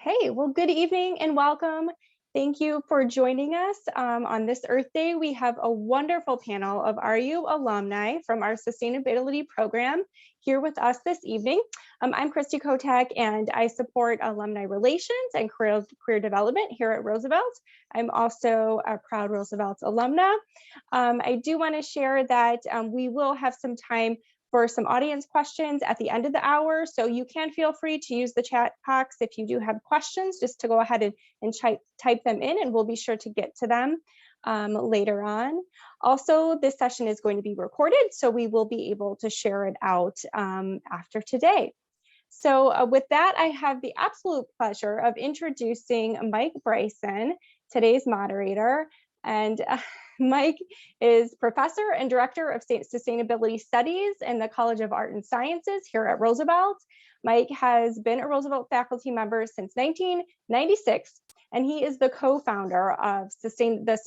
Okay, well, good evening and welcome. Thank you for joining us on this Earth Day. We have a wonderful panel of RU alumni from our sustainability program here with us this evening. I'm Christy Kotek and I support alumni relations and career development here at Roosevelt. I'm also a proud Roosevelt alumna. I do want to share that we will have some time for some audience questions at the end of the hour. So you can feel free to use the chat box if you do have questions, just to go ahead and type them in, and we'll be sure to get to them later on. Also, this session is going to be recorded, so we will be able to share it out after today. So with that, I have the absolute pleasure of introducing Mike Bryson, today's moderator. And Mike is professor and director of sustainability studies in the College of Art and Sciences here at Roosevelt. Mike has been a Roosevelt faculty member since 1996, and he is the co-founder of the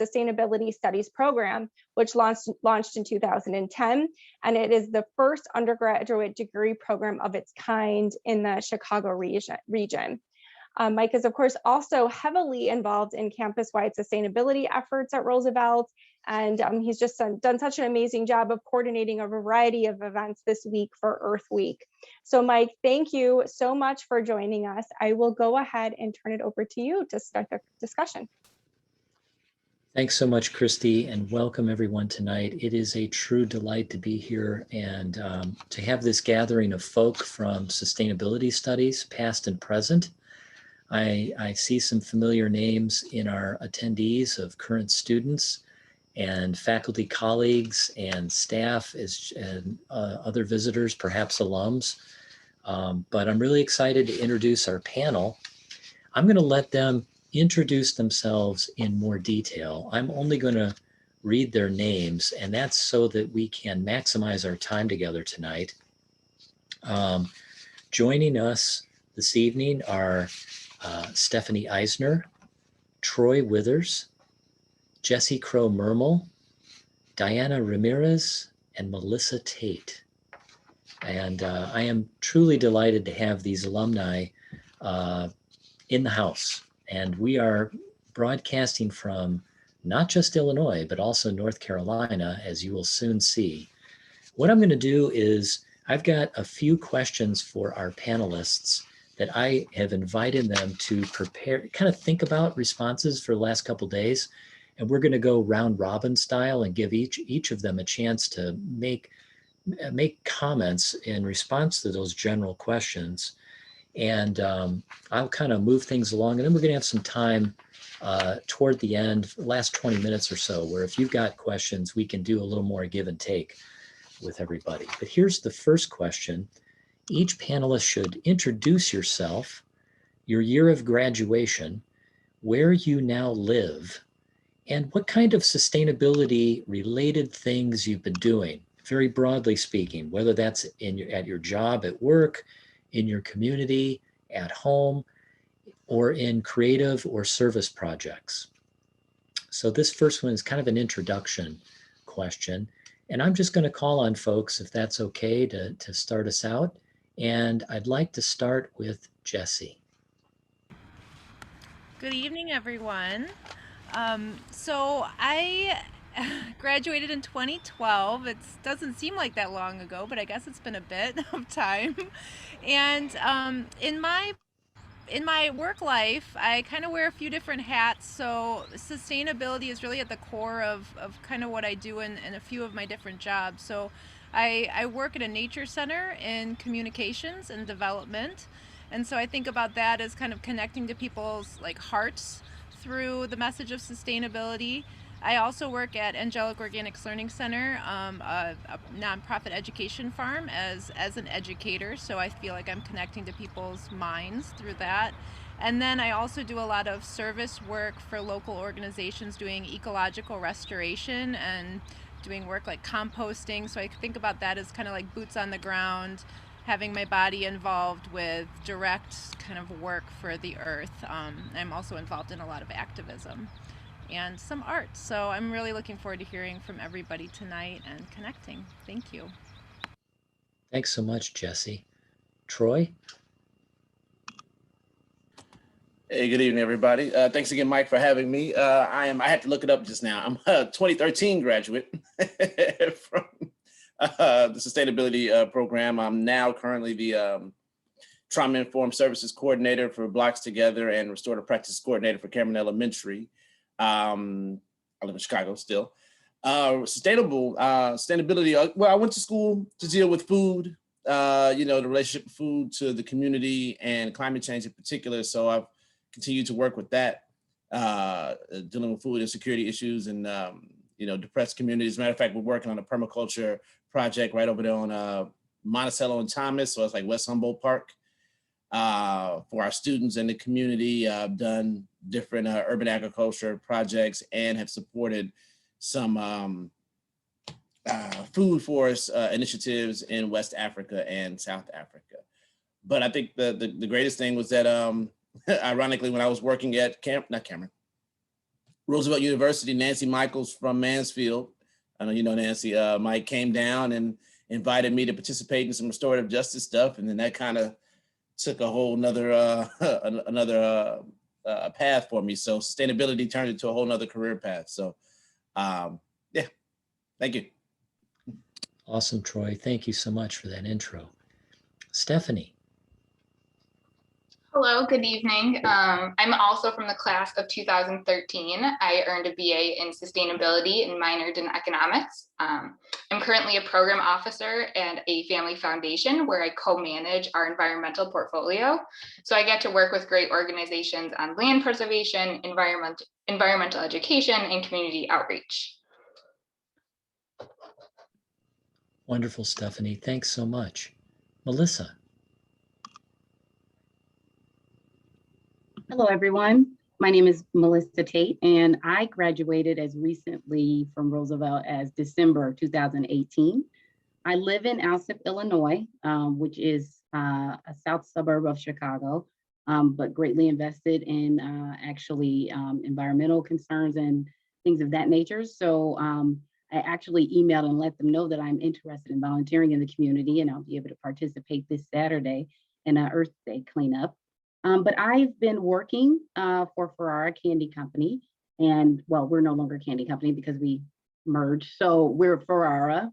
Sustainability Studies program, which launched in 2010, and it is the first undergraduate degree program of its kind in the Chicago region. Mike is, of course, also heavily involved in campus-wide sustainability efforts at Roosevelt, and he's just done such an amazing job of coordinating a variety of events this week for Earth Week. So Mike, thank you so much for joining us. I will go ahead and turn it over to you to start the discussion. Thanks so much, Christy, and welcome everyone tonight. It is a true delight to be here and to have this gathering of folk from sustainability studies, past and present. I see some familiar names in our attendees of current students and faculty colleagues and staff and other visitors, perhaps alums. But I'm really excited to introduce our panel. I'm going to let them introduce themselves in more detail. I'm only going to read their names, and that's so that we can maximize our time together tonight. Joining us this evening are Stephanie Eisner, Troy Withers, Jessie Mermel, Diana Ramirez, and Melissa Tate. And I am truly delighted to have these alumni in the house. And we are broadcasting from not just Illinois, but also North Carolina, as you will soon see. What I'm going to do is I've got a few questions for our panelists that I have invited them to prepare, kind of think about responses for the last couple of days. And we're going to go round robin style and give each of them a chance to make comments in response to those general questions. And I'll kind of move things along. And then we're going to have some time toward the end, last 20 minutes or so, where if you've got questions, we can do a little more give and take with everybody. But here's the first question. Each panelist should introduce yourself, your year of graduation, where you now live, and what kind of sustainability related things you've been doing, very broadly speaking, whether that's at your job at work, in your community, at home, or in creative or service projects. So this first one is kind of an introduction question. And I'm just going to call on folks, if that's okay, to start us out. And I'd like to start with Jessie. Good evening, everyone. So I graduated in 2012. It doesn't seem like that long ago, but I guess it's been a bit of time. And in my work life, I kind of wear a few different hats. So sustainability is really at the core of kind of what I do in a few of my different jobs. So I work at a nature center in communications and development. And so I think about that as kind of connecting to people's hearts through the message of sustainability. I also work at Angelic Organics Learning Center, a nonprofit education farm as an educator. So I feel like I'm connecting to people's minds through that. And then I also do a lot of service work for local organizations doing ecological restoration and doing work like composting. So I think about that as kind of like boots on the ground, having my body involved with direct kind of work for the earth. I'm also involved in a lot of activism and some art. So I'm really looking forward to hearing from everybody tonight and connecting. Thank you. Thanks so much, Jessie. Troy? Hey, good evening, everybody. Thanks again, Mike, for having me. I had to look it up just now. I'm a 2013 graduate from the sustainability program. I'm now currently the trauma-informed services coordinator for Blocks Together and restorative practice coordinator for Cameron Elementary. I live in Chicago still. Sustainability, well, I went to school to deal with food, the relationship of food to the community and climate change in particular. So I've continued to work with that, dealing with food insecurity issues and, depressed communities. As a matter of fact, we're working on a permaculture project right over there on Monticello and Thomas. So it's like West Humboldt Park for our students in the community. I've done different urban agriculture projects and have supported some food forest initiatives in West Africa and South Africa. But I think the greatest thing was that, ironically, when I was working at Roosevelt University, Nancy Michaels from Mansfield, I know you know Nancy, Mike came down and invited me to participate in some restorative justice stuff. And then that kind of took a whole nother path for me. So sustainability turned into a whole nother career path. So yeah, thank you. Awesome, Troy. Thank you so much for that intro. Stephanie. Hello, good evening. I'm also from the class of 2013. I earned a BA in sustainability and minored in economics. I'm currently a program officer at a family foundation where I co-manage our environmental portfolio. So I get to work with great organizations on land preservation, environmental education, and community outreach. Wonderful, Stephanie. Thanks so much. Melissa. Hello, everyone. My name is Melissa Tate, and I graduated as recently from Roosevelt as December 2018. I live in Alsip, Illinois, which is a south suburb of Chicago, but greatly invested in actually environmental concerns and things of that nature. So I actually emailed and let them know that I'm interested in volunteering in the community, and I'll be able to participate this Saturday in an Earth Day cleanup. But I've been working for Ferrara Candy Company, and well, we're no longer a candy company because we merged. So we're Ferrara,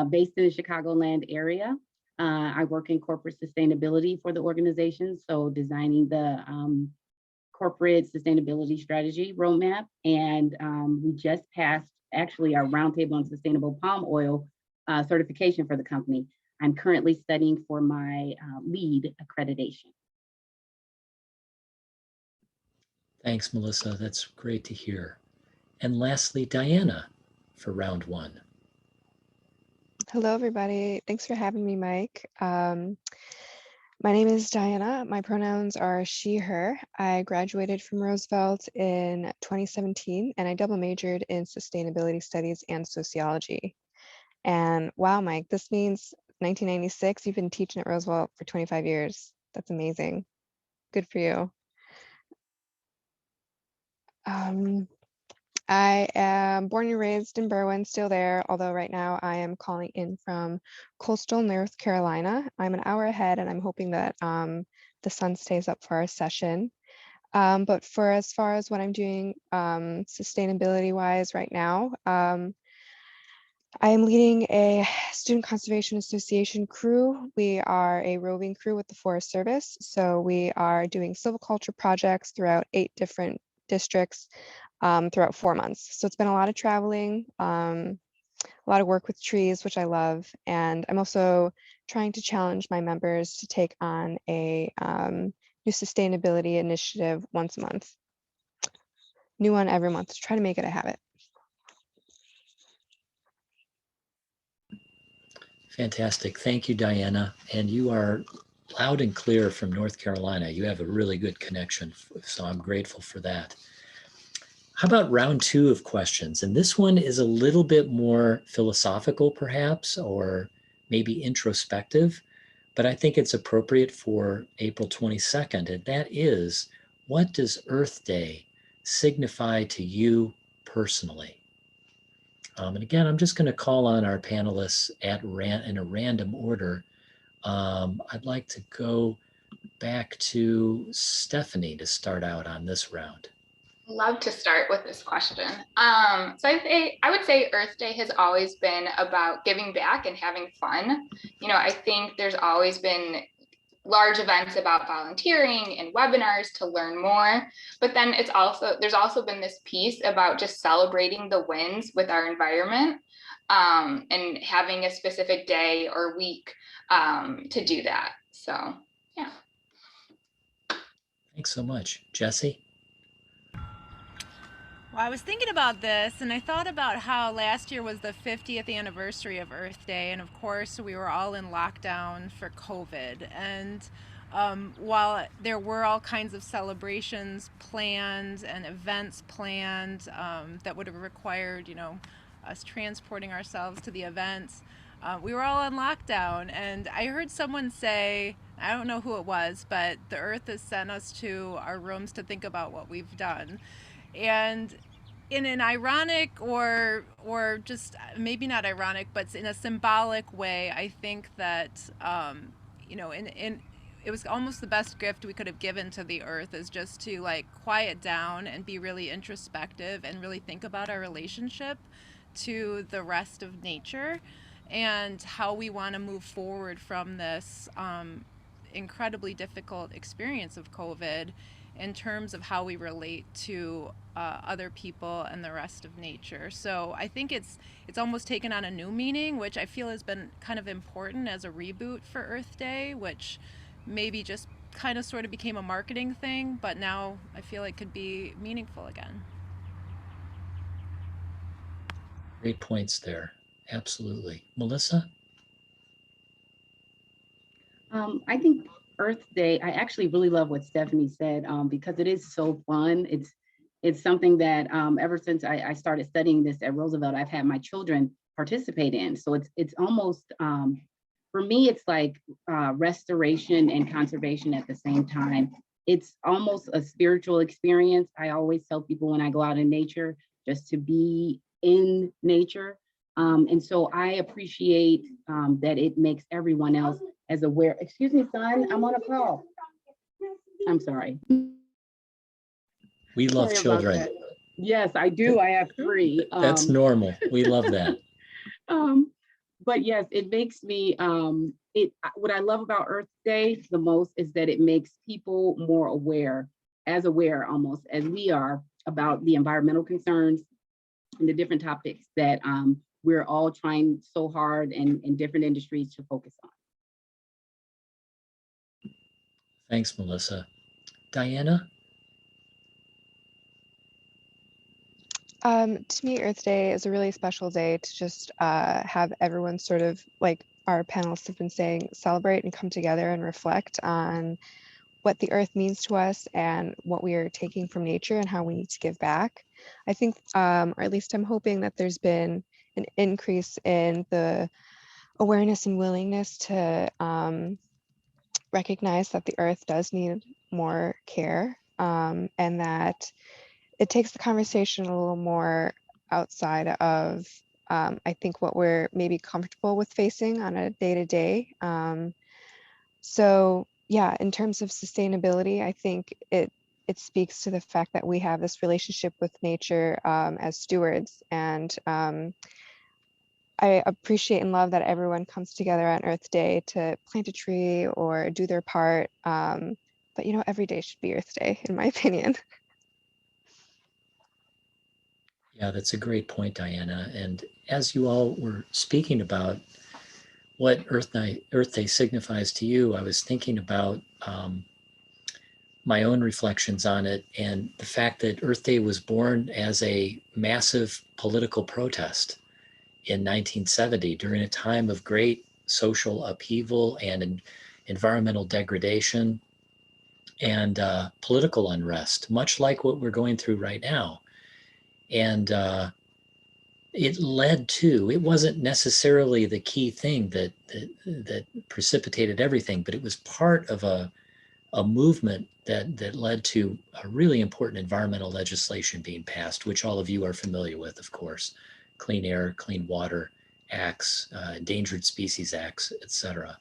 based in the Chicagoland area. I work in corporate sustainability for the organization, so designing the corporate sustainability strategy roadmap. And we just passed actually our roundtable on sustainable palm oil certification for the company. I'm currently studying for my LEED accreditation. Thanks, Melissa. That's great to hear. And lastly, Diana for round one. Hello, everybody. Thanks for having me, Mike. My name is Diana. My pronouns are she, her. I graduated from Roosevelt in 2017, and I double majored in sustainability studies and sociology. And wow, Mike, this means 1996. You've been teaching at Roosevelt for 25 years. That's amazing. Good for you. I am born and raised in Berwyn, still there, although right now I am calling in from coastal North Carolina. I'm an hour ahead, and I'm hoping that the sun stays up for our session. But for as far as what I'm doing sustainability-wise right now, I am leading a Student Conservation Association crew. We are a roving crew with the Forest Service, so we are doing silviculture projects throughout 8 different districts throughout 4 months. So it's been a lot of traveling, a lot of work with trees, which I love. And I'm also trying to challenge my members to take on a new sustainability initiative once a month. New one every month to try to make it a habit. Fantastic. Thank you, Diana. And you are loud and clear from North Carolina. You have a really good connection, so I'm grateful for that. How about round 2 of questions? And this one is a little bit more philosophical, perhaps, or maybe introspective, but I think it's appropriate for April 22nd. And that is, what does Earth Day signify to you personally? And again, I'm just going to call on our panelists in a random order. I'd like to go back to Stephanie to start out on this round. Love to start with this question. So I would say Earth Day has always been about giving back and having fun. I think there's always been large events about volunteering and webinars to learn more, but then there's also been this piece about just celebrating the wins with our environment, and having a specific day or week to do that. So yeah. Thanks so much. Jessie? Well, I was thinking about this, and I thought about how last year was the 50th anniversary of Earth Day, and of course we were all in lockdown for COVID. And while there were all kinds of celebrations planned and events planned that would have required, us transporting ourselves to the events, we were all on lockdown. And I heard someone say, I don't know who it was, but the Earth has sent us to our rooms to think about what we've done. And in an ironic or just maybe not ironic, but in a symbolic way, I think that it was almost the best gift we could have given to the Earth, is just to quiet down and be really introspective and really think about our relationship to the rest of nature and how we want to move forward from this incredibly difficult experience of COVID, in terms of how we relate to other people and the rest of nature. So I think it's almost taken on a new meaning, which I feel has been kind of important as a reboot for Earth Day, which maybe just kind of sort of became a marketing thing, but now I feel it could be meaningful again. Great points there. Absolutely. Melissa? I think Earth Day, I actually really love what Stephanie said, because it is so fun. It's something that ever since I started studying this at Roosevelt, I've had my children participate in. So it's almost, for me, it's like restoration and conservation at the same time. It's almost a spiritual experience. I always tell people when I go out in nature, just to be in nature. And so I appreciate that it makes everyone else as aware. Excuse me, son, I'm on a call. I'm sorry. We love children. Yes, I do. I have 3. That's normal. We love that. But yes, it makes me, what I love about Earth Day the most is that it makes people more aware almost as we are, about the environmental concerns and the different topics that we're all trying so hard in different industries to focus on. Thanks, Melissa. Diana? To me, Earth Day is a really special day to just have everyone sort of, like our panelists have been saying, celebrate and come together and reflect on what the Earth means to us and what we are taking from nature and how we need to give back. I think, or at least I'm hoping, that there's been an increase in the awareness and willingness to recognize that the Earth does need more care, and that it takes the conversation a little more outside of, I think, what we're maybe comfortable with facing on a day-to-day. So yeah, in terms of sustainability, I think it speaks to the fact that we have this relationship with nature as stewards. And I appreciate and love that everyone comes together on Earth Day to plant a tree or do their part. But every day should be Earth Day, in my opinion. Yeah, that's a great point, Diana. And as you all were speaking about what Earth Day signifies to you, I was thinking about my own reflections on it, and the fact that Earth Day was born as a massive political protest in 1970 during a time of great social upheaval and environmental degradation and political unrest, much like what we're going through right now. And it led to, it wasn't necessarily the key thing that precipitated everything, but it was part of a movement that led to a really important environmental legislation being passed, which all of you are familiar with, of course: Clean Air, Clean Water Acts, Endangered Species Acts, etc.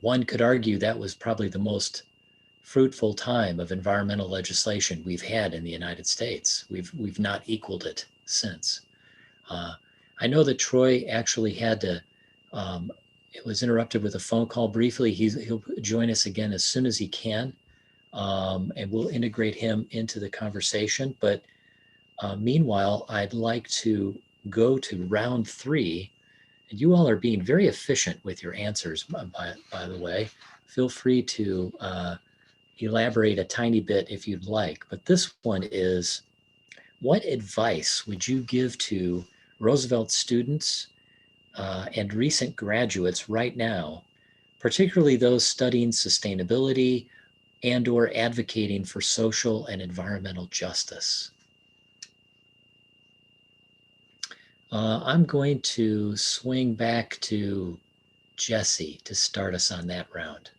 one could argue that was probably the most fruitful time of environmental legislation we've had in the United States. We've not equaled it since. I know that Troy actually had to, it was interrupted with a phone call briefly. He'll join us again as soon as he can, and we'll integrate him into the conversation. But meanwhile, I'd like to go to round 3. And you all are being very efficient with your answers, by the way. Feel free to elaborate a tiny bit if you'd like. But this one is, what advice would you give to Roosevelt students and recent graduates right now, particularly those studying sustainability and or advocating for social and environmental justice? I'm going to swing back to Jessie to start us on that round.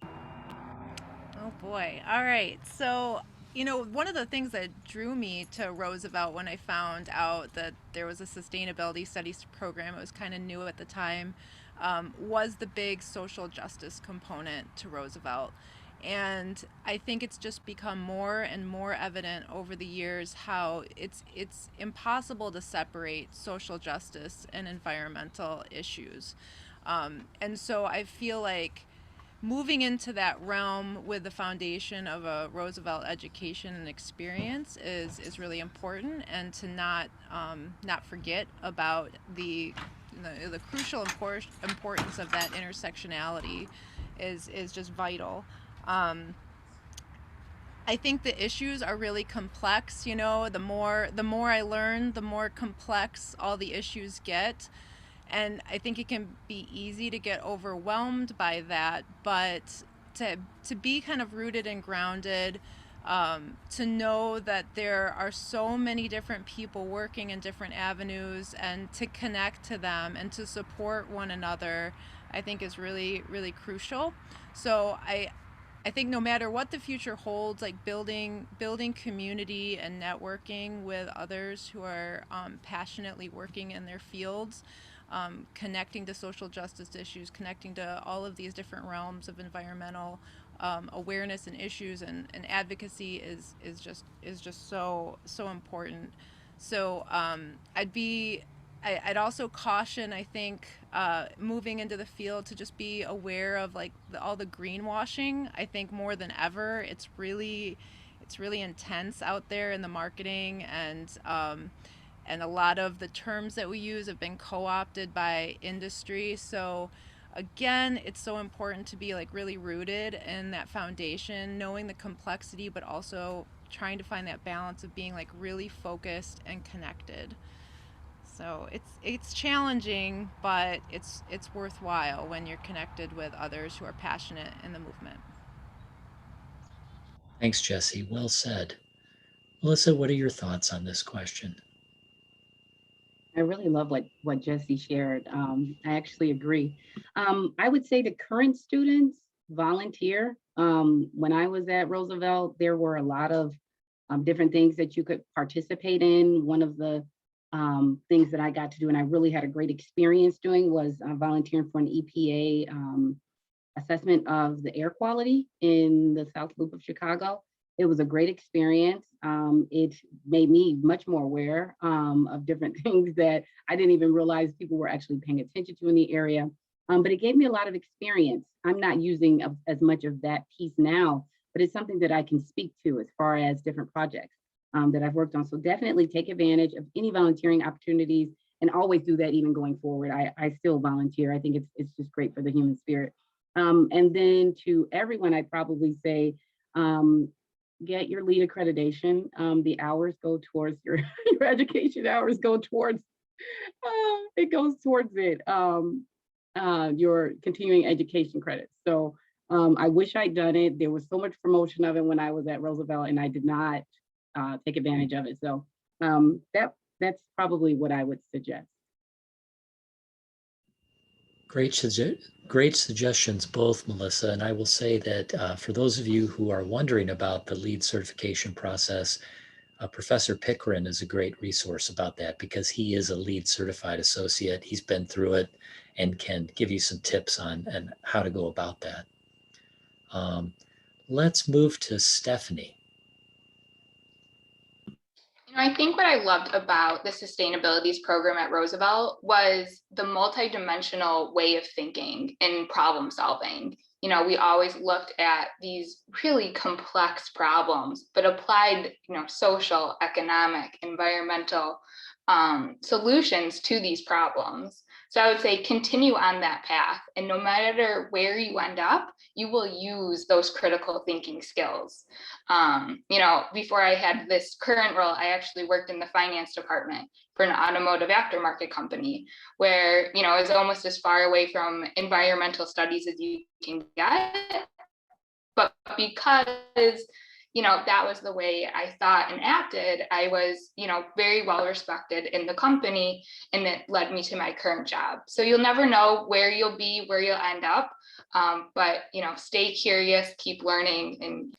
Oh boy. All right. So, one of the things that drew me to Roosevelt when I found out that there was a sustainability studies program, it was kind of new at the time, was the big social justice component to Roosevelt. And I think it's just become more and more evident over the years how it's impossible to separate social justice and environmental issues. And so I feel like moving into that realm with the foundation of a Roosevelt education and experience is really important, and to not forget about the crucial importance of that intersectionality is just vital. I think the issues are really complex. The more I learn, the more complex all the issues get. And I think it can be easy to get overwhelmed by that, but to be kind of rooted and grounded, to know that there are so many different people working in different avenues, and to connect to them and to support one another, I think is really, really crucial. So I think no matter what the future holds, like building community and networking with others who are passionately working in their fields, connecting to social justice issues, connecting to all of these different realms of environmental awareness and issues and advocacy is just so important. So I'd also caution, I think, moving into the field, to just be aware of like all the greenwashing. I think more than ever, it's really intense out there in the marketing, and a lot of the terms that we use have been co-opted by industry. So again, it's so important to be like really rooted in that foundation, knowing the complexity, but also trying to find that balance of being like really focused and connected. So it's challenging, but it's worthwhile when you're connected with others who are passionate in the movement. Thanks, Jessie. Well said. Melissa, what are your thoughts on this question? I really love what Jessie shared. I actually agree. I would say to current students, volunteer. When I was at Roosevelt, there were a lot of different things that you could participate in. One of the things that I got to do, and I really had a great experience doing, was volunteering for an EPA assessment of the air quality in the South Loop of Chicago. It was a great experience. It made me much more aware of different things that I didn't even realize people were actually paying attention to in the area. But it gave me a lot of experience. I'm not using as much of that piece now, but it's something that I can speak to as far as different projects that I've worked on. So definitely take advantage of any volunteering opportunities, and always do that even going forward. I still volunteer. I think it's just great for the human spirit. And then to everyone, I'd probably say, get your LEED accreditation. The hours go towards your education hours go towards, it goes towards it, your continuing education credits. So I wish I'd done it. There was so much promotion of it when I was at Roosevelt, and I did not take advantage of it. So that's probably what I would suggest. Great suggestions, both, Melissa. And I will say that for those of you who are wondering about the LEED certification process, Professor Pickering is a great resource about that because he is a lead certified associate. He's been through it and can give you some tips on and how to go about that. Let's move to Stephanie. I think what I loved about the Sustainabilities program at Roosevelt was the multidimensional way of thinking and problem solving. We always looked at these really complex problems, but applied, social, economic, environmental solutions to these problems. So I would say continue on that path. And no matter where you end up, you will use those critical thinking skills. Before I had this current role, I actually worked in the finance department for an automotive aftermarket company where, it's almost as far away from environmental studies as you can get. But because that was the way I thought and acted, I was, very well respected in the company, and it led me to my current job. So you'll never know where you'll be, where you'll end up. But, stay curious, keep learning. And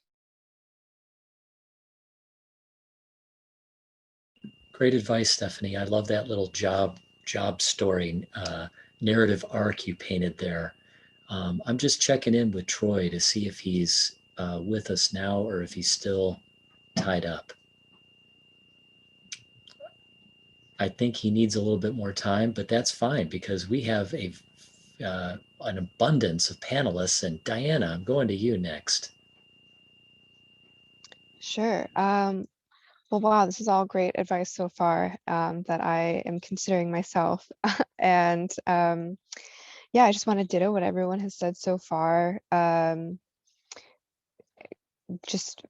Great advice, Stephanie. I love that little job story, narrative arc you painted there. I'm just checking in with Troy to see if he's with us now or if he's still tied up. I think he needs a little bit more time, but that's fine because we have an abundance of panelists. And Diana, I'm going to you next. Sure. Well, wow, this is all great advice so far that I am considering myself. And yeah, I just want to ditto what everyone has said so far. Just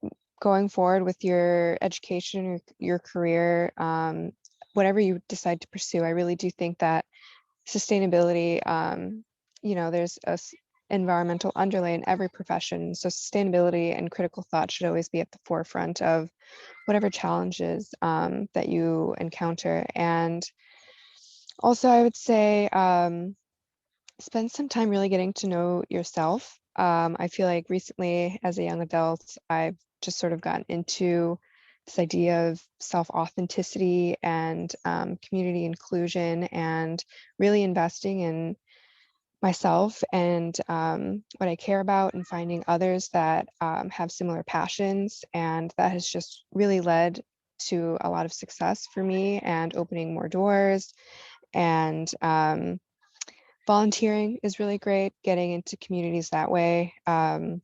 going forward with your education or your career, whatever you decide to pursue, I really do think that sustainability, there's a environmental underlay in every profession. So sustainability and critical thought should always be at the forefront of whatever challenges that you encounter. And also, I would say spend some time really getting to know yourself. I feel like recently, as a young adult, I've just sort of gotten into this idea of self-authenticity and community inclusion and really investing in myself and what I care about and finding others that have similar passions. And that has just really led to a lot of success for me and opening more doors. And volunteering is really great, getting into communities that way. And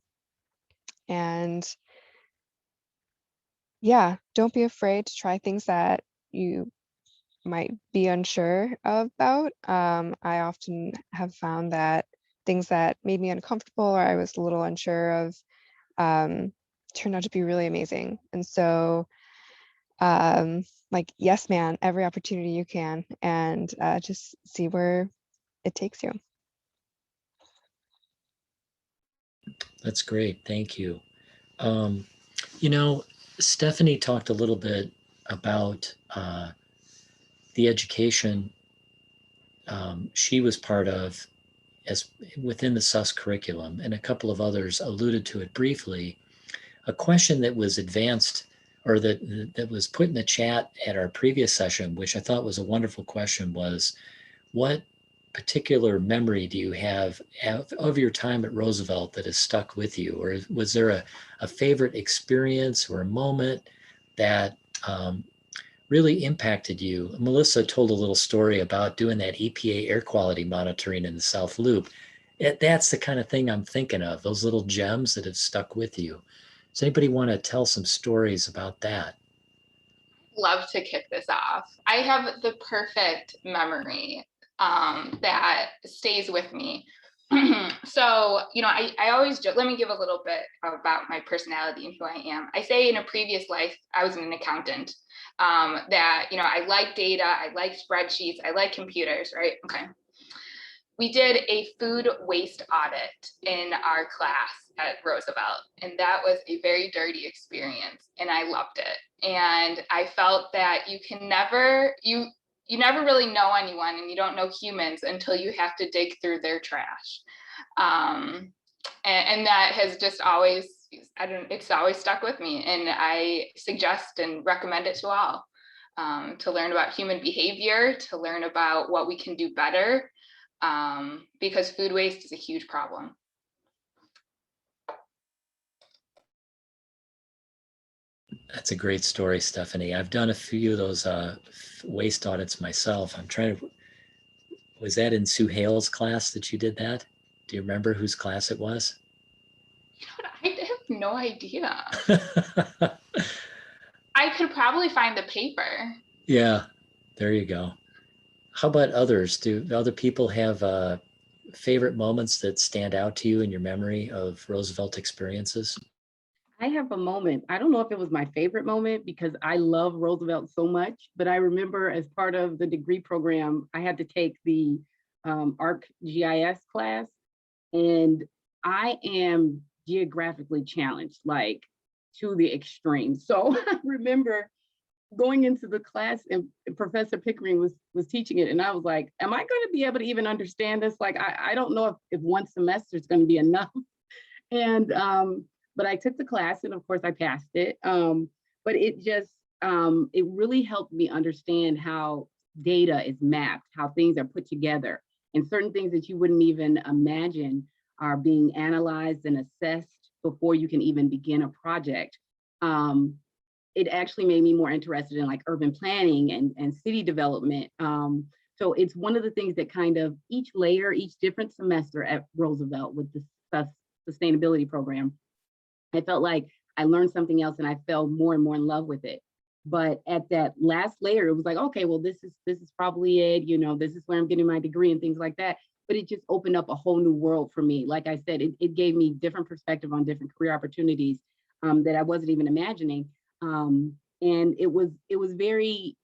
yeah, don't be afraid to try things that you might be unsure about. I often have found that things that made me uncomfortable or I was a little unsure of turned out to be really amazing. And so yes, man, every opportunity you can, and just see where it takes you. That's great. Thank you. Stephanie talked a little bit about the education she was part of as within the SUST curriculum, and a couple of others alluded to it briefly. A question that was advanced or that was put in the chat at our previous session, which I thought was a wonderful question, was what particular memory do you have of your time at Roosevelt that has stuck with you? Or was there a favorite experience or a moment that really impacted you? Melissa told a little story about doing that EPA air quality monitoring in the South Loop. That's the kind of thing I'm thinking of, those little gems that have stuck with you. Does anybody want to tell some stories about that? Love to kick this off. I have the perfect memory that stays with me. So, I always let me give a little bit about my personality and who I am. I say in a previous life, I was an accountant. I like data, I like spreadsheets, I like computers, right? Okay. We did a food waste audit in our class at Roosevelt, and that was a very dirty experience, and I loved it. And I felt that you never really know anyone, and you don't know humans until you have to dig through their trash. And that has just always it's always stuck with me, and I suggest and recommend it to all, to learn about human behavior, to learn about what we can do better, because food waste is a huge problem. That's a great story, Stephanie. I've done a few of those waste audits myself. I'm trying to, was that in Sue Hale's class that you did that? Do you remember whose class it was? You know what? I have no idea. I could probably find the paper. Yeah, there you go. How about others? Do other people have favorite moments that stand out to you in your memory of Roosevelt experiences? I have a moment. I don't know if it was my favorite moment because I love Roosevelt so much, but I remember as part of the degree program, I had to take the ArcGIS class, and I am geographically challenged, like to the extreme. So I remember going into the class and Professor Pickering was teaching it, and I was like, am I going to be able to even understand this? Like, I don't know if one semester is going to be enough. And but I took the class, and of course I passed it. But it just, it really helped me understand how data is mapped, how things are put together, and certain things that you wouldn't even imagine are being analyzed and assessed before you can even begin a project. It actually made me more interested in like urban planning and city development. So it's one of the things that kind of each layer, each different semester at Roosevelt with the sustainability program, I felt like I learned something else and I fell more and more in love with it. But at that last layer, it was like, okay, well, this is probably it, you know, this is where I'm getting my degree and things like that. But it just opened up a whole new world for me. Like I said, it gave me different perspective on different career opportunities that I wasn't even imagining. And it was very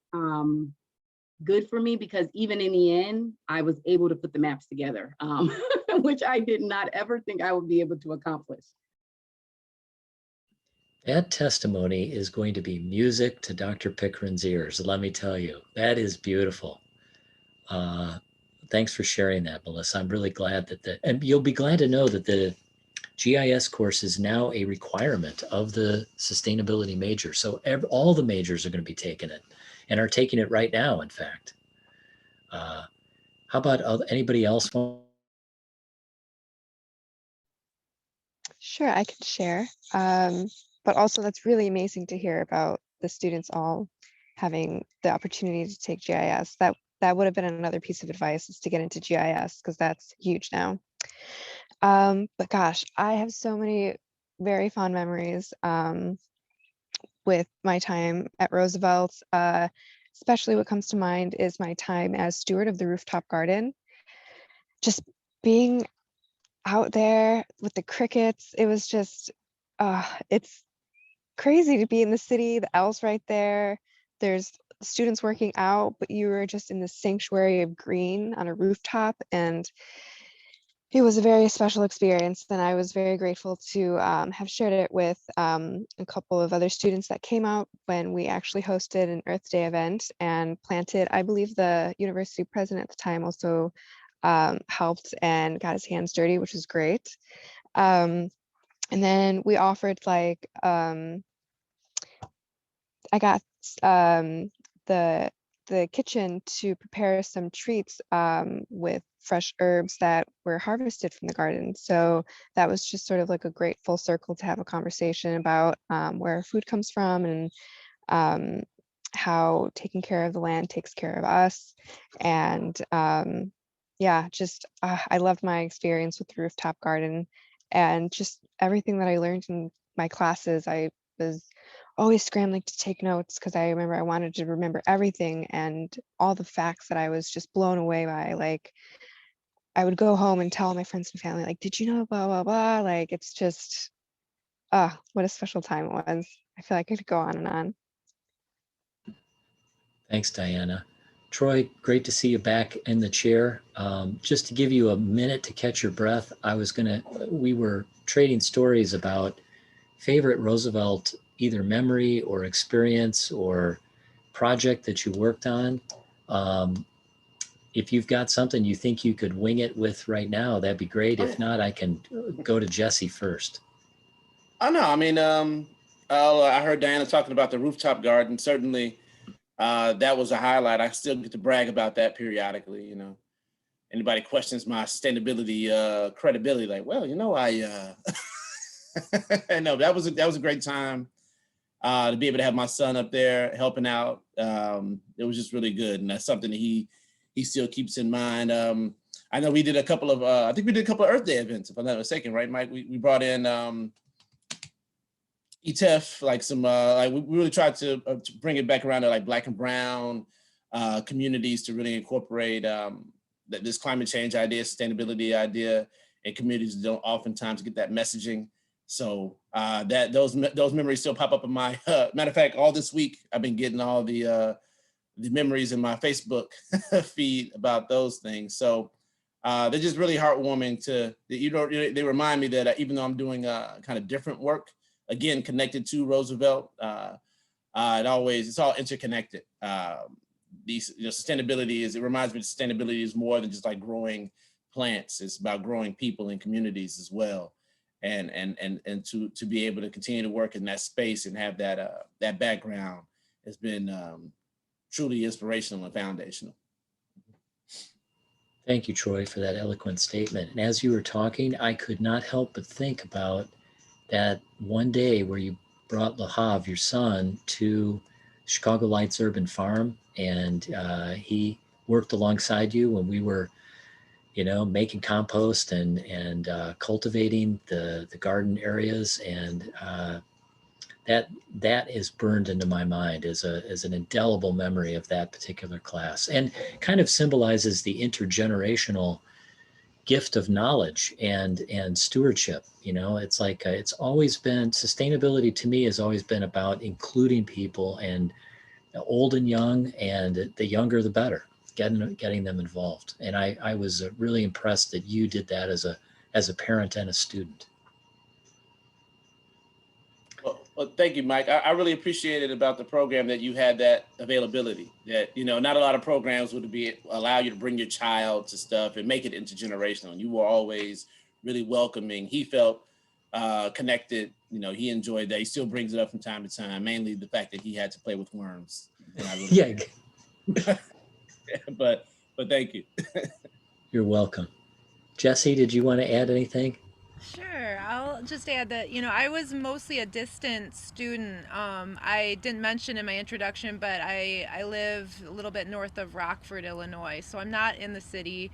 good for me because even in the end, I was able to put the maps together, which I did not ever think I would be able to accomplish. That testimony is going to be music to Dr. Pickering's ears. Let me tell you, that is beautiful. Thanks for sharing that, Melissa. I'm really glad and you'll be glad to know that the GIS course is now a requirement of the sustainability major. So all the majors are going to be taking it and are taking it right now, in fact. How about anybody else? Sure, I can share. But also that's really amazing to hear about the students all having the opportunity to take GIS. That would have been another piece of advice, is to get into GIS because that's huge now. But gosh, I have so many very fond memories with my time at Roosevelt. Especially what comes to mind is my time as steward of the rooftop garden. Just being out there with the crickets, it was just, it's crazy to be in the city, the owl's right there, there's students working out, but you were just in this sanctuary of green on a rooftop, and it was a very special experience. And I was very grateful to have shared it with a couple of other students that came out when we actually hosted an Earth Day event and planted. I believe the university president at the time also helped and got his hands dirty, which was great. And then we offered like, I got the kitchen to prepare some treats with fresh herbs that were harvested from the garden. So that was just sort of like a great full circle to have a conversation about where food comes from and how taking care of the land takes care of us. And yeah, just I loved my experience with the rooftop garden and just everything that I learned in my classes. I was always scrambling to take notes because I remember I wanted to remember everything and all the facts that I was just blown away by. Like, I would go home and tell my friends and family, like, did you know blah, blah, blah? Like, it's just, what a special time it was. I feel like I could go on and on. Thanks, Diana. Troy, great to see you back in the chair. Just to give you a minute to catch your breath, we were trading stories about favorite Roosevelt, either memory or experience or project that you worked on. If you've got something you think you could wing it with right now, that'd be great. If not, I can go to Jessie first. Oh no, I mean, I heard Diana talking about the rooftop garden. Certainly, that was a highlight. I still get to brag about that periodically. You know, anybody questions my sustainability credibility, like, well, you know, I no, that was a great time to be able to have my son up there helping out. It was just really good, and that's something that he still keeps in mind. I know we did a couple of I think we did a couple of Earth Day events, if I'm not mistaken, right, Mike? We brought in ETF, like some like we really tried to bring it back around to like Black and Brown communities to really incorporate this climate change idea, sustainability idea, and communities don't oftentimes get that messaging. So that those memories still pop up in my matter of fact, all this week I've been getting all the memories in my Facebook feed about those things. So they're just really heartwarming to, you know, they remind me that even though I'm doing kind of different work, again, connected to Roosevelt, it's all interconnected. Sustainability it reminds me that sustainability is more than just like growing plants. It's about growing people and communities as well. And to be able to continue to work in that space and have that background has been truly inspirational and foundational. Thank you, Troy, for that eloquent statement. And as you were talking, I could not help but think about that one day where you brought Lahav, your son, to Chicago Lights Urban Farm, and he worked alongside you when we were, you know, making compost and cultivating the garden areas, and that is burned into my mind as an indelible memory of that particular class, and kind of symbolizes the intergenerational gift of knowledge and stewardship. You know, it's like it's always been, sustainability to me has always been about including people, and old and young, and the younger the better, getting them involved. And I was really impressed that you did that as a parent and a student. Well, thank you, Mike. I really appreciate it about the program that you had that availability. That, you know, not a lot of programs would allow you to bring your child to stuff and make it intergenerational. And you were always really welcoming. He felt connected. You know, he enjoyed that. He still brings it up from time to time, mainly the fact that he had to play with worms. And I really but thank you. You're welcome. Jessie, did you want to add anything? Sure. I'll just add that, you know, I was mostly a distant student. I didn't mention in my introduction, but I live a little bit north of Rockford, Illinois, so I'm not in the city.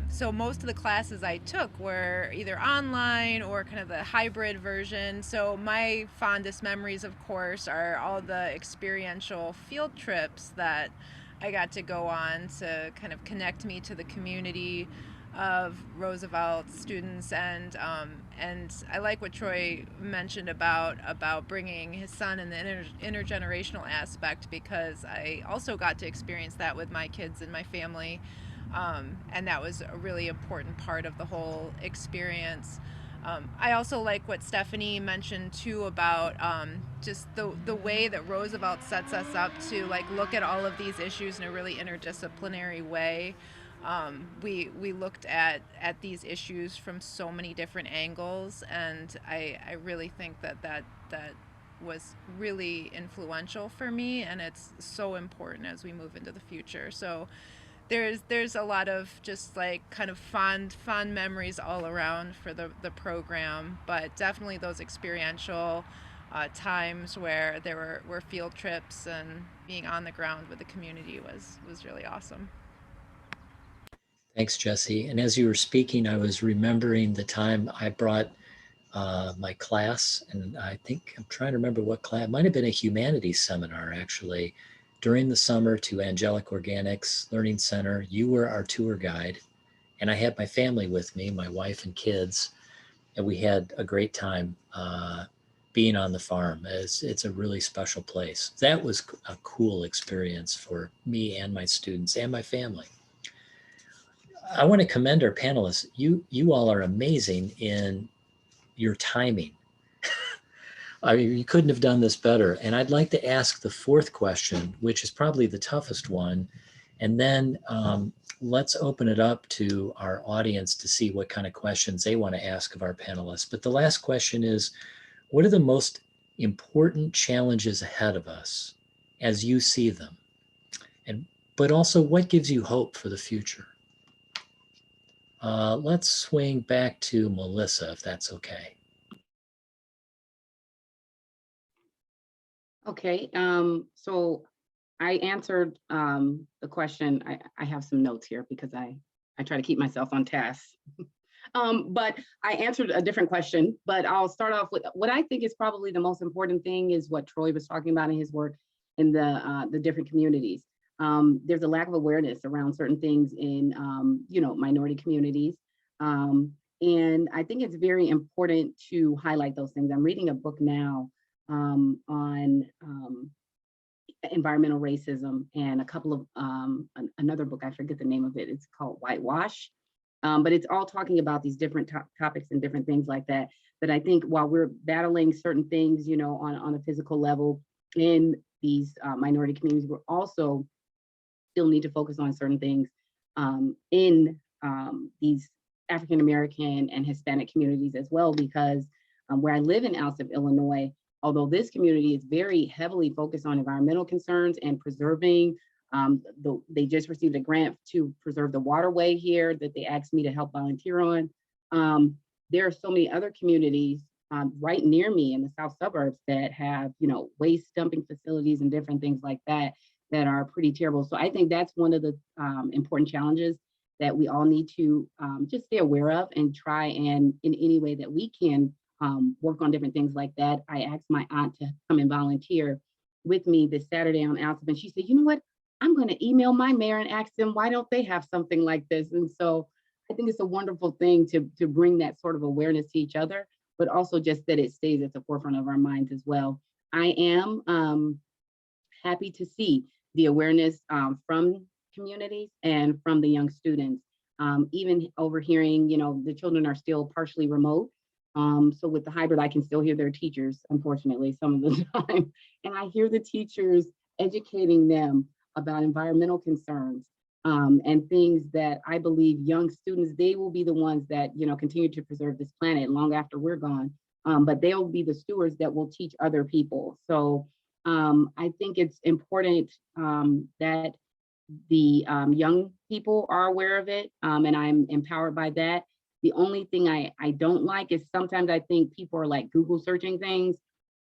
So most of the classes I took were either online or kind of the hybrid version. So my fondest memories, of course, are all the experiential field trips that I got to go on to kind of connect me to the community of Roosevelt students, and I like what Troy mentioned about bringing his son in the intergenerational aspect, because I also got to experience that with my kids and my family, and that was a really important part of the whole experience. I also like what Stephanie mentioned too about just the way that Roosevelt sets us up to like look at all of these issues in a really interdisciplinary way. We looked at these issues from so many different angles, and I really think that was really influential for me, and it's so important as we move into the future. So there's a lot of just like kind of fond memories all around for the program, but definitely those experiential times where there were field trips and being on the ground with the community was really awesome. Thanks, Jessie. And as you were speaking, I was remembering the time I brought my class, and I think I'm trying to remember what class. It might have been a humanities seminar, actually, during the summer to Angelic Organics Learning Center. You were our tour guide, and I had my family with me, my wife and kids, and we had a great time being on the farm. It's a really special place. That was a cool experience for me and my students and my family. I want to commend our panelists. You all are amazing in your timing. I mean, you couldn't have done this better. And I'd like to ask the fourth question, which is probably the toughest one. And then let's open it up to our audience to see what kind of questions they want to ask of our panelists. But the last question is, What are the most important challenges ahead of us as you see them? But also, what gives you hope for the future? Let's swing back to Melissa, if that's okay. Okay, so I answered the question. I have some notes here because I try to keep myself on task. But I answered a different question, but I'll start off with what I think is probably the most important thing is what Troy was talking about in his work in the different communities. There's a lack of awareness around certain things in, minority communities. And I think it's very important to highlight those things. I'm reading a book now on environmental racism, and a couple of another book, I forget the name of it, it's called Whitewash. But it's all talking about these different topics and different things like that. But I think while we're battling certain things, on a physical level in these minority communities, we're also still need to focus on certain things in these African American and Hispanic communities as well, because where I live in Alsip, Illinois, although this community is very heavily focused on environmental concerns and preserving, they just received a grant to preserve the waterway here that they asked me to help volunteer on. There are so many other communities right near me in the south suburbs that have, waste dumping facilities and different things like that that are pretty terrible. So I think that's one of the important challenges that we all need to just stay aware of and try and in any way that we can work on different things like that. I asked my aunt to come and volunteer with me this Saturday on Alsip, and she said, you know what, I'm going to email my mayor and ask them, why don't they have something like this? And so I think it's a wonderful thing to bring that sort of awareness to each other, but also just that it stays at the forefront of our minds as well. I am happy to see the awareness from communities and from the young students. Even overhearing, the children are still partially remote. So with the hybrid, I can still hear their teachers, unfortunately, some of the time. And I hear the teachers educating them about environmental concerns and things that I believe young students, they will be the ones that, continue to preserve this planet long after we're gone. But they'll be the stewards that will teach other people. So I think it's important that the young people are aware of it, and I'm empowered by that. The only thing I don't like is sometimes I think people are like Google searching things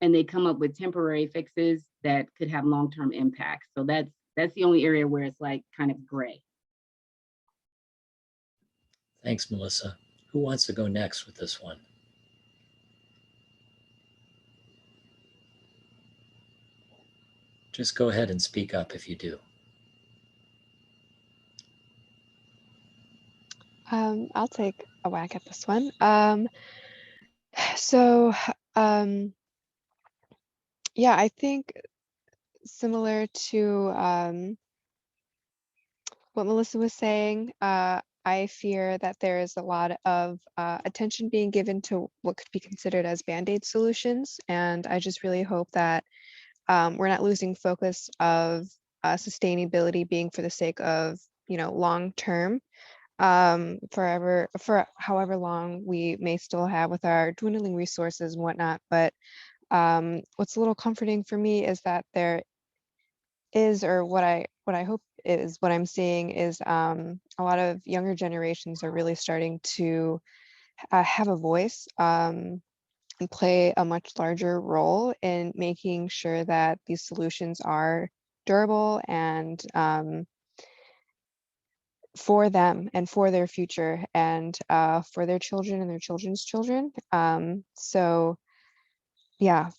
and they come up with temporary fixes that could have long-term impacts. So that's the only area where it's like kind of gray. Thanks, Melissa. Who wants to go next with this one? Just go ahead and speak up if you do. I'll take a whack at this one. Yeah, I think similar to what Melissa was saying, I fear that there is a lot of attention being given to what could be considered as Band-Aid solutions. And I just really hope that we're not losing focus of sustainability being for the sake of, long term, for however long we may still have with our dwindling resources and whatnot. But what's a little comforting for me is that there is, or what I hope is, what I'm seeing is a lot of younger generations are really starting to have a voice and play a much larger role in making sure that these solutions are durable and for them and for their future and for their children and their children's children. So yeah,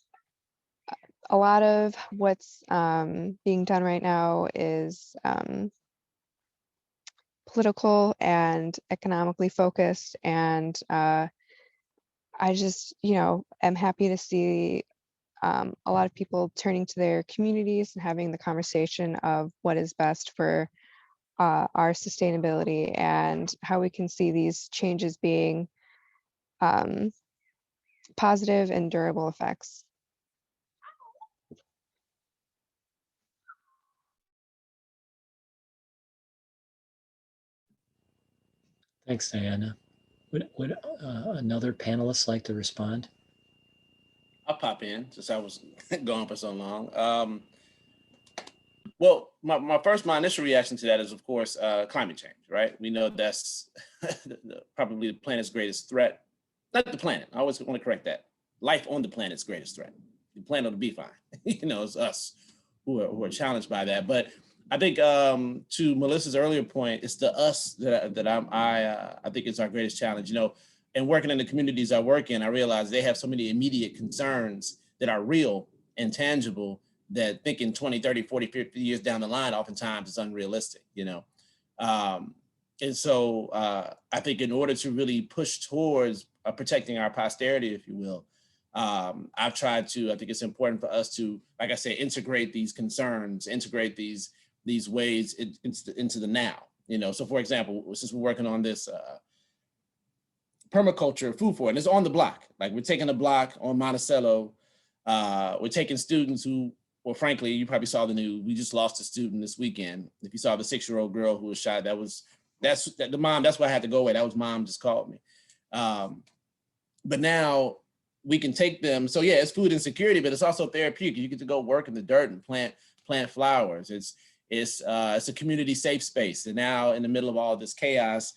a lot of what's being done right now is political and economically focused, and I just, am happy to see a lot of people turning to their communities and having the conversation of what is best for our sustainability and how we can see these changes being positive and durable effects. Thanks, Diana. Would another panelist like to respond? I'll pop in since I was gone for so long. Well, my initial reaction to that is, of course, climate change, right? We know that's probably the planet's greatest threat. Not the planet. I always want to correct that. Life on the planet's greatest threat. The planet will be fine. It's us who are challenged by that. But I think to Melissa's earlier point, it's the us that I think is our greatest challenge. And working in the communities I work in, I realize they have so many immediate concerns that are real and tangible that thinking 20, 30, 40, 50 years down the line oftentimes is unrealistic, and so I think in order to really push towards protecting our posterity, if you will, I've tried to, I think it's important for us to, like I say, integrate these concerns, integrate these ways into the now, So for example, since we're working on this permaculture food for it, and it's on the block, like we're taking a block on Monticello, we're taking students who, well, frankly, you probably saw the news. We just lost a student this weekend. If you saw the 6-year-old girl who was shot, that's the mom. That's why I had to go away. That was mom just called me. But now we can take them. So yeah, it's food insecurity, but it's also therapeutic. You get to go work in the dirt and plant flowers. It's a community safe space. And now in the middle of all this chaos,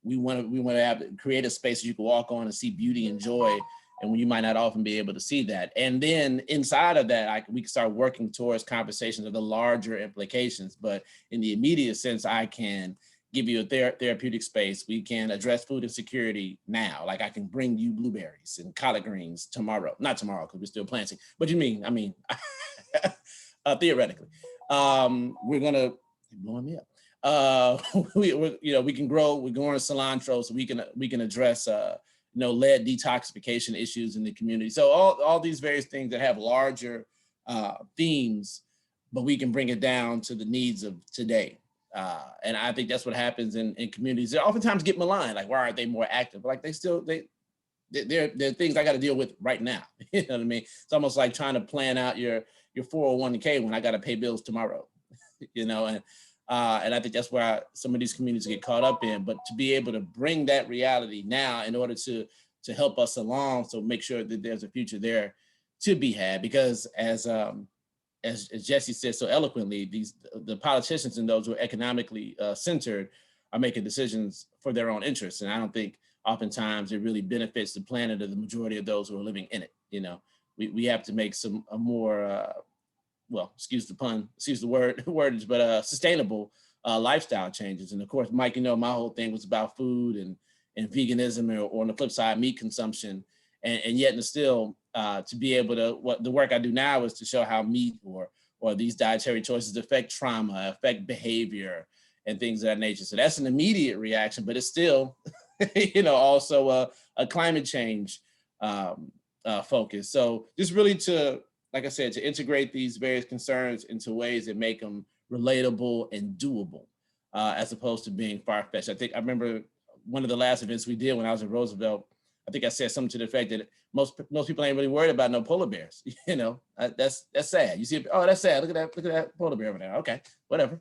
we want to create a space you can walk on and see beauty and joy, and when you might not often be able to see that. And then inside of that, we can start working towards conversations of the larger implications. But in the immediate sense, I can give you a therapeutic space. We can address food insecurity now. Like I can bring you blueberries and collard greens tomorrow. Not tomorrow, because we're still planting. But I mean, theoretically. We're gonna, blowing me up. We can grow, we're growing cilantro, so we can address lead detoxification issues in the community. So all these various things that have larger themes, but we can bring it down to the needs of today. And I think that's what happens in communities. They oftentimes get maligned, like, why aren't they more active? Like there are things I got to deal with right now. You know what I mean? It's almost like trying to plan out your 401k when I got to pay bills tomorrow. And I think that's where some of these communities get caught up in. But to be able to bring that reality now in order to help us along, so make sure that there's a future there to be had. Because as Jessie said so eloquently, the politicians and those who are economically centered are making decisions for their own interests. And I don't think oftentimes it really benefits the planet or the majority of those who are living in it. We have to make a more excuse the pun, excuse the wordage, but sustainable lifestyle changes. And of course, Mike, my whole thing was about food and veganism, or on the flip side, meat consumption. And yet and still, to be able to, what the work I do now is to show how meat or these dietary choices affect trauma, affect behavior, and things of that nature. So that's an immediate reaction, but it's still, also a climate change focus. So just really like I said, to integrate these various concerns into ways that make them relatable and doable, as opposed to being far-fetched. I remember one of the last events we did when I was in Roosevelt, I think I said something to the effect that most people ain't really worried about no polar bears. That's sad. You see, oh, that's sad. Look at that polar bear over there. Okay, whatever.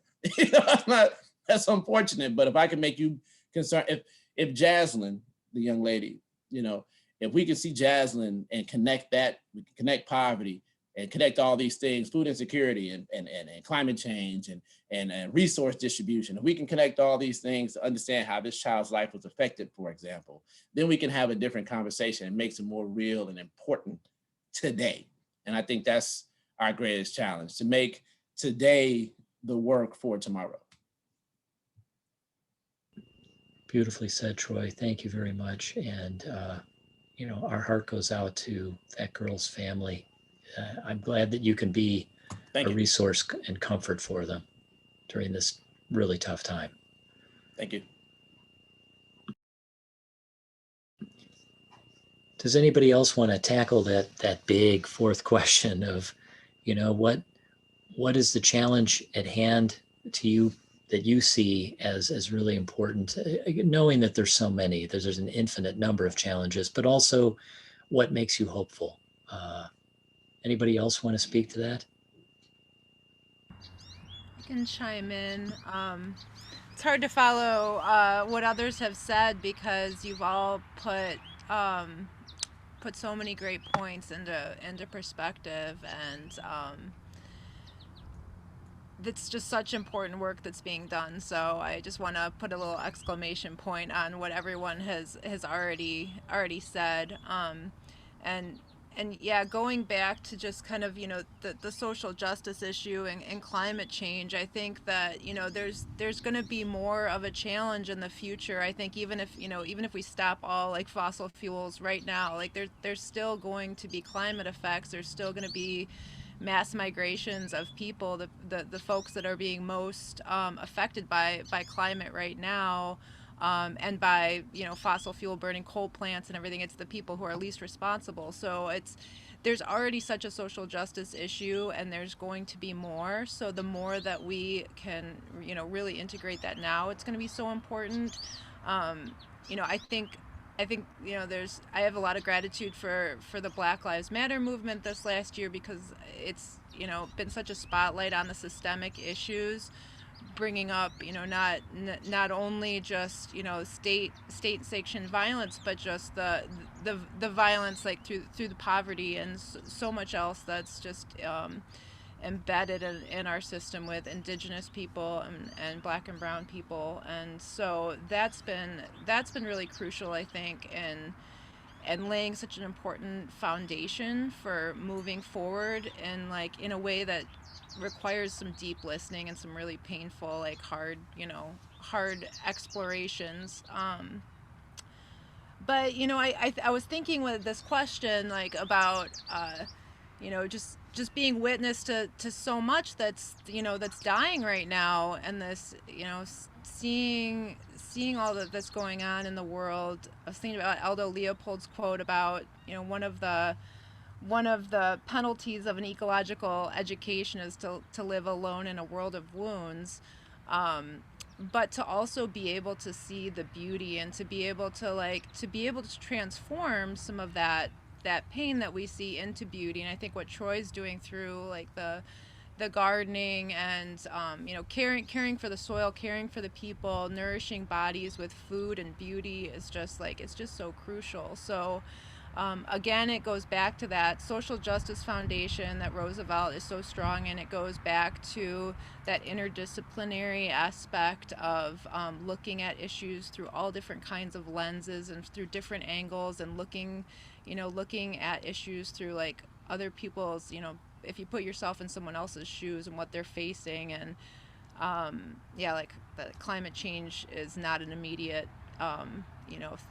That's unfortunate. But if I can make you concerned, if Jaslyn, the young lady, if we can see Jaslyn and connect that, we can connect poverty and connect all these things, food insecurity and climate change and resource distribution. If we can connect all these things to understand how this child's life was affected, for example, then we can have a different conversation and makes it more real and important today. And I think that's our greatest challenge, to make today the work for tomorrow. Beautifully said, Troy. Thank you very much. And, our heart goes out to that girl's family. I'm glad that you can be a resource and comfort for them during this really tough time. Thank you. Does anybody else want to tackle that big fourth question of, what is the challenge at hand to you that you see as really important, knowing that there's so many, there's an infinite number of challenges, but also what makes you hopeful? Anybody else want to speak to that? I can chime in. It's hard to follow what others have said because you've all put put so many great points into perspective, and it's just such important work that's being done. So I just want to put a little exclamation point on what everyone has already said. And yeah, going back to just kind of, the social justice issue and climate change, I think that, there's going to be more of a challenge in the future. I think even if we stop all like fossil fuels right now, like there's still going to be climate effects. There's still going to be mass migrations of people, the folks that are being most affected by climate right now, and by fossil fuel burning coal plants and everything. It's the people who are least responsible. So there's already such a social justice issue, and there's going to be more. So the more that we can really integrate that now, it's going to be so important. I think I have a lot of gratitude for the Black Lives Matter movement this last year, because it's been such a spotlight on the systemic issues, bringing up not only just state sanctioned violence, but just the violence like through the poverty and so much else that's just embedded in our system with Indigenous people and Black and Brown people. And so that's been really crucial, I think, and laying such an important foundation for moving forward, and like in a way that requires some deep listening and some really painful, like hard explorations. But I was thinking with this question, like about just being witness to so much that's dying right now, and this seeing all that's going on in the world. I was thinking about Aldo Leopold's quote about one of the penalties of an ecological education is to live alone in a world of wounds, but to also be able to see the beauty, and to be able to transform some of that pain that we see into beauty. And I think what Troy's doing through like the gardening and caring for the soil, caring for the people, nourishing bodies with food and beauty is just it's just so crucial. So again, it goes back to that social justice foundation that Roosevelt is so strong in. It goes back to that interdisciplinary aspect of looking at issues through all different kinds of lenses and through different angles, and looking at issues through like other people's, if you put yourself in someone else's shoes and what they're facing. And like the climate change is not an immediate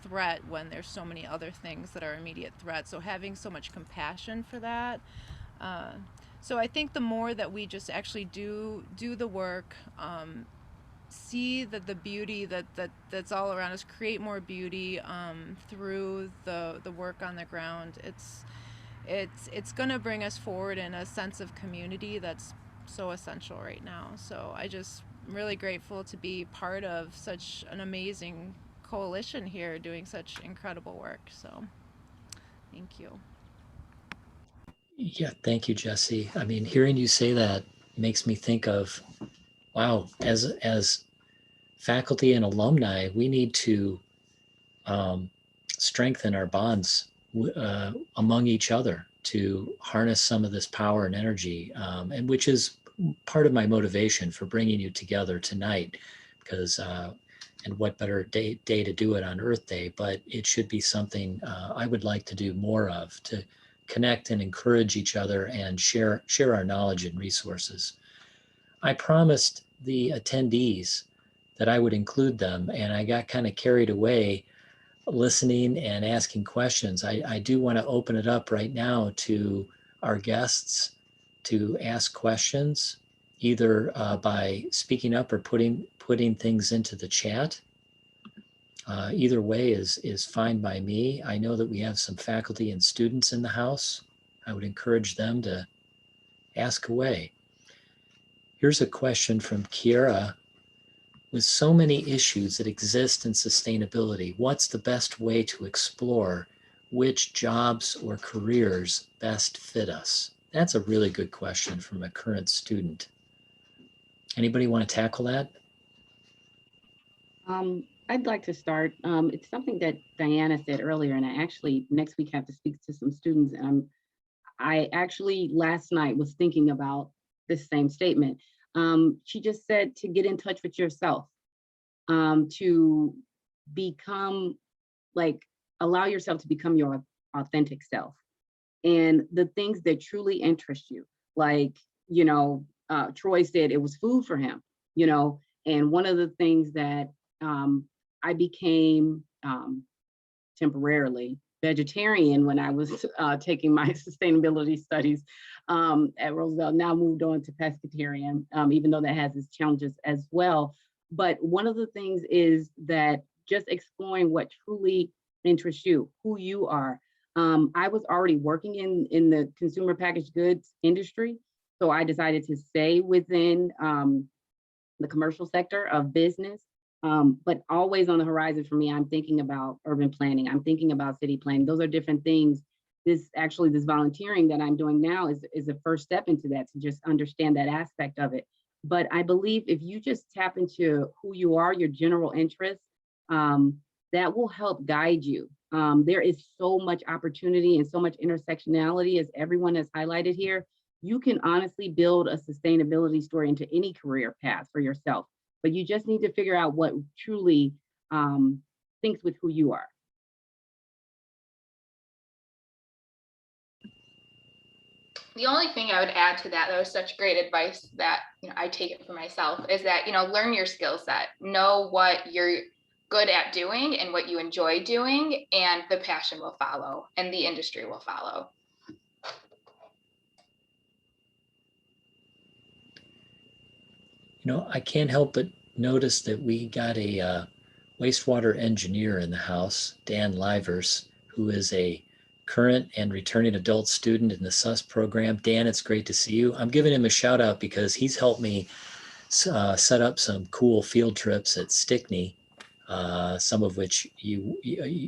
threat when there's so many other things that are immediate threats. So having so much compassion for that. So I think the more that we just actually do the work, see that the beauty that's all around us, create more beauty through the work on the ground, it's going to bring us forward in a sense of community that's so essential right now. So I'm really grateful to be part of such an amazing coalition here doing such incredible work. So thank you. Yeah, thank you, Jessie. I mean, hearing you say that makes me think of, wow, as faculty and alumni, we need to strengthen our bonds among each other to harness some of this power and energy, and which is part of my motivation for bringing you together tonight, because and what better day to do it on Earth Day, but it should be something I would like to do more of, to connect and encourage each other and share our knowledge and resources. I promised the attendees that I would include them, and I got kind of carried away listening and asking questions. I do want to open it up right now to our guests to ask questions, either by speaking up or putting things into the chat. Either way is fine by me. I know that we have some faculty and students in the house. I would encourage them to ask away. Here's a question from Kiera. With so many issues that exist in sustainability, what's the best way to explore which jobs or careers best fit us? That's a really good question from a current student. Anybody want to tackle that? I'd like to start. It's something that Diana said earlier, and I actually next week have to speak to some students. And I actually last night was thinking about this same statement. She just said to get in touch with yourself, to become like, allow yourself to become your authentic self, and the things that truly interest you. Like, Troy said it was food for him, and one of the things that I became temporarily vegetarian when I was taking my sustainability studies at Roosevelt, now moved on to pescatarian, even though that has its challenges as well. But one of the things is that just exploring what truly interests you, who you are. I was already working in the consumer packaged goods industry, so I decided to stay within the commercial sector of business. But always on the horizon for me, I'm thinking about urban planning. I'm thinking about city planning. Those are different things. This volunteering that I'm doing now is a first step into that, to just understand that aspect of it. But I believe if you just tap into who you are, your general interests, that will help guide you. There is so much opportunity and so much intersectionality, as everyone has highlighted here. You can honestly build a sustainability story into any career path for yourself, but you just need to figure out what truly syncs with who you are. The only thing I would add to that was such great advice that I take it for myself, is that learn your skill set, know what you're good at doing and what you enjoy doing, and the passion will follow and the industry will follow. I can't help but notice that we got a wastewater engineer in the house, Dan Livers, who is a current and returning adult student in the SUST program. Dan, it's great to see you. I'm giving him a shout out because he's helped me set up some cool field trips at Stickney, some of which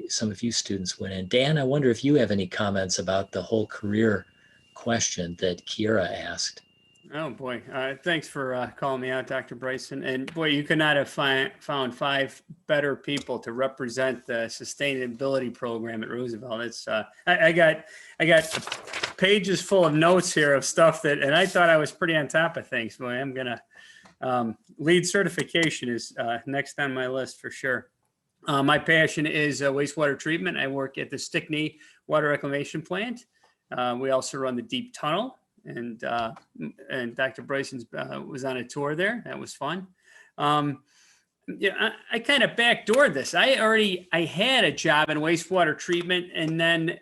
some of you students went in. Dan, I wonder if you have any comments about the whole career question that Kiera asked. Oh boy, thanks for calling me out, Dr. Bryson. And boy, you could not have found 5 better people to represent the sustainability program at Roosevelt. It's I got pages full of notes here of stuff and I thought I was pretty on top of things. Boy, I'm gonna lead certification is next on my list for sure. My passion is wastewater treatment. I work at the Stickney Water Reclamation Plant. We also run the deep tunnel. And Dr. Bryson was on a tour there. That was fun. I kind of backdoored this. I had a job in wastewater treatment, and then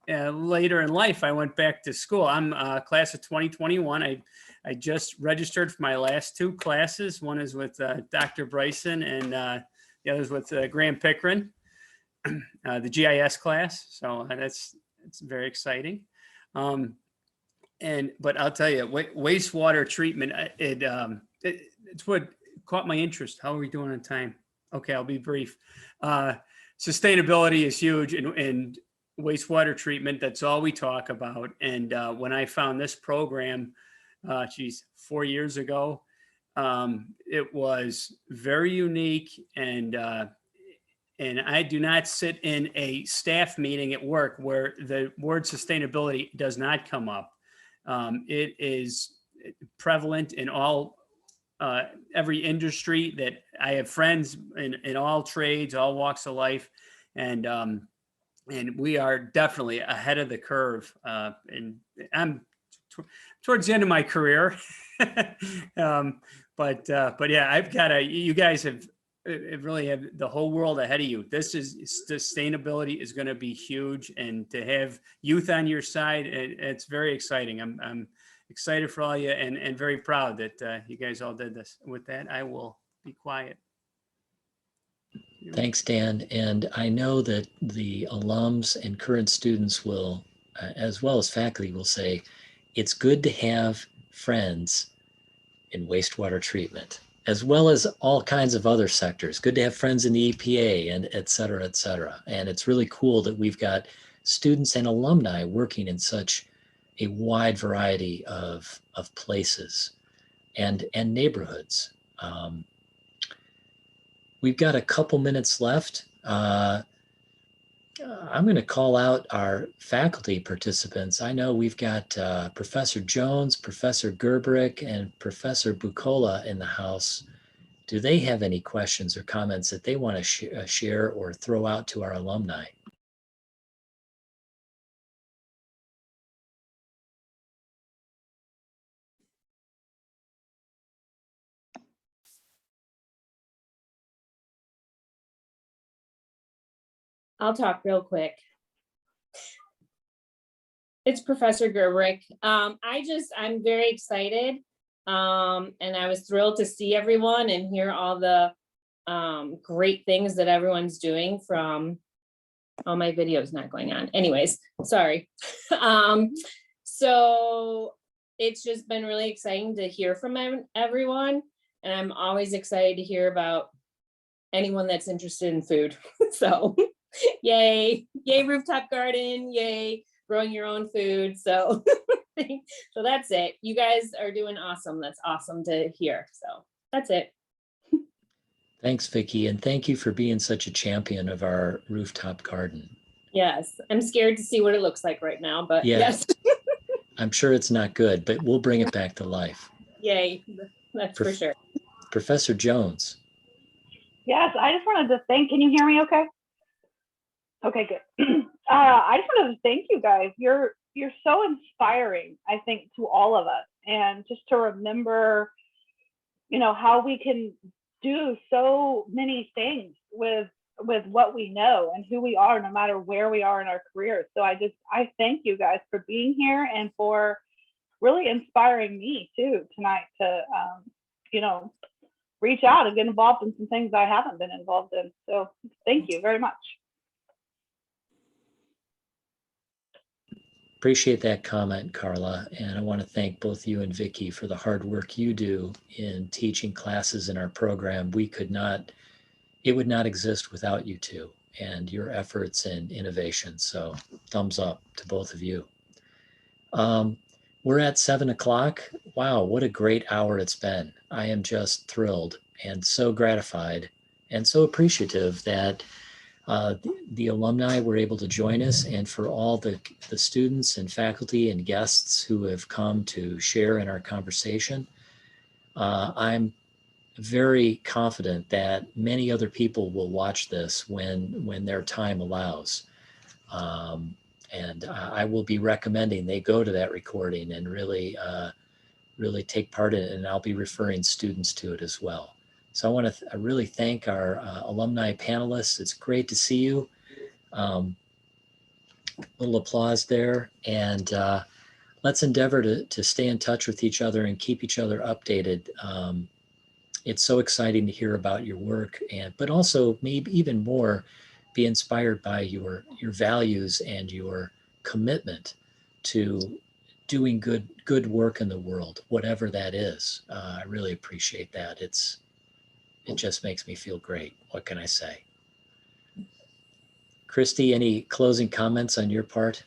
later in life, I went back to school. I'm class of 2021. I just registered for my last 2 classes. One is with Dr. Bryson, and the other is with Graham Pickren, the GIS class. So it's very exciting. But I'll tell you, wastewater treatment, it's what caught my interest. How are we doing on time? Okay, I'll be brief. Sustainability is huge, and wastewater treatment, that's all we talk about. And when I found this program, 4 years ago, it was very unique. And I do not sit in a staff meeting at work where the word sustainability does not come up. It is prevalent in every industry that I have friends in all trades, all walks of life. And we are definitely ahead of the curve. And I'm towards the end of my career. But yeah, you guys have really have the whole world ahead of you. Sustainability is going to be huge, and to have youth on your side, it's very exciting. I'm excited for all you, and very proud that you guys all did this. With that, I will be quiet. Thanks, Dan. And I know that the alums and current students will, as well as faculty, will say, it's good to have friends in wastewater treatment, as well as all kinds of other sectors. Good to have friends in the EPA, and et cetera, et cetera. And it's really cool that we've got students and alumni working in such a wide variety of places and neighborhoods. we've got a couple minutes left. I'm going to call out our faculty participants. I know we've got Professor Jones, Professor Gerbrick, and Professor Bucola in the house. Do they have any questions or comments that they want to share or throw out to our alumni? I'll talk real quick. It's Professor Gerbrick. I'm very excited. And I was thrilled to see everyone and hear all the great things that everyone's doing from, oh, my video's not going on. Anyways, sorry. So it's just been really exciting to hear from everyone. And I'm always excited to hear about anyone that's interested in food. So yay, rooftop garden, yay, growing your own food. So so that's it. You guys are doing awesome. That's awesome to hear. So that's it. Thanks, Vicki, and thank you for being such a champion of our rooftop garden. Yes, I'm scared to see what it looks like right now, but yes. I'm sure it's not good, but we'll bring it back to life. Yay, that's for sure. Professor Jones. Yes, I just wanted to thank, can you hear me okay? Okay, good. I just wanted to thank you guys. You're so inspiring, I think, to all of us. And just to remember, how we can do so many things with what we know and who we are, no matter where we are in our careers. So I thank you guys for being here and for really inspiring me too tonight to, reach out and get involved in some things I haven't been involved in. So thank you very much. Appreciate that comment, Carla. And I want to thank both you and Vicki for the hard work you do in teaching classes in our program. It would not exist without you two and your efforts and innovation. So thumbs up to both of you. We're at 7 o'clock. Wow, what a great hour it's been. I am just thrilled and so gratified and so appreciative that the alumni were able to join us, and for all the students and faculty and guests who have come to share in our conversation. I'm very confident that many other people will watch this when their time allows. And I will be recommending they go to that recording and really take part in it, and I'll be referring students to it as well. So I want to really thank our alumni panelists. It's great to see you. Little applause there. And let's endeavor to stay in touch with each other and keep each other updated. It's so exciting to hear about your work, but also maybe even more, be inspired by your values and your commitment to doing good work in the world, whatever that is. I really appreciate that. It just makes me feel great. What can I say? Christy, any closing comments on your part?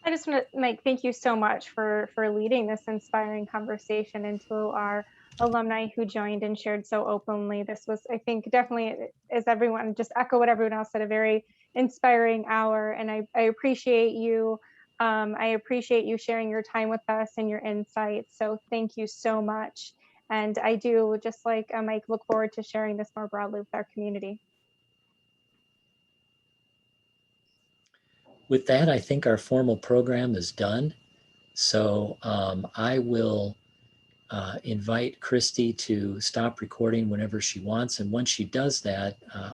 I just want to thank you so much for leading this inspiring conversation, and to our alumni who joined and shared so openly. This was, I think, definitely, as everyone, just echo what everyone else said, a very inspiring hour. And I appreciate you. I appreciate you sharing your time with us and your insights. So thank you so much. And I do, just like Mike, look forward to sharing this more broadly with our community. With that, I think our formal program is done. So I will invite Christy to stop recording whenever she wants. And once she does that,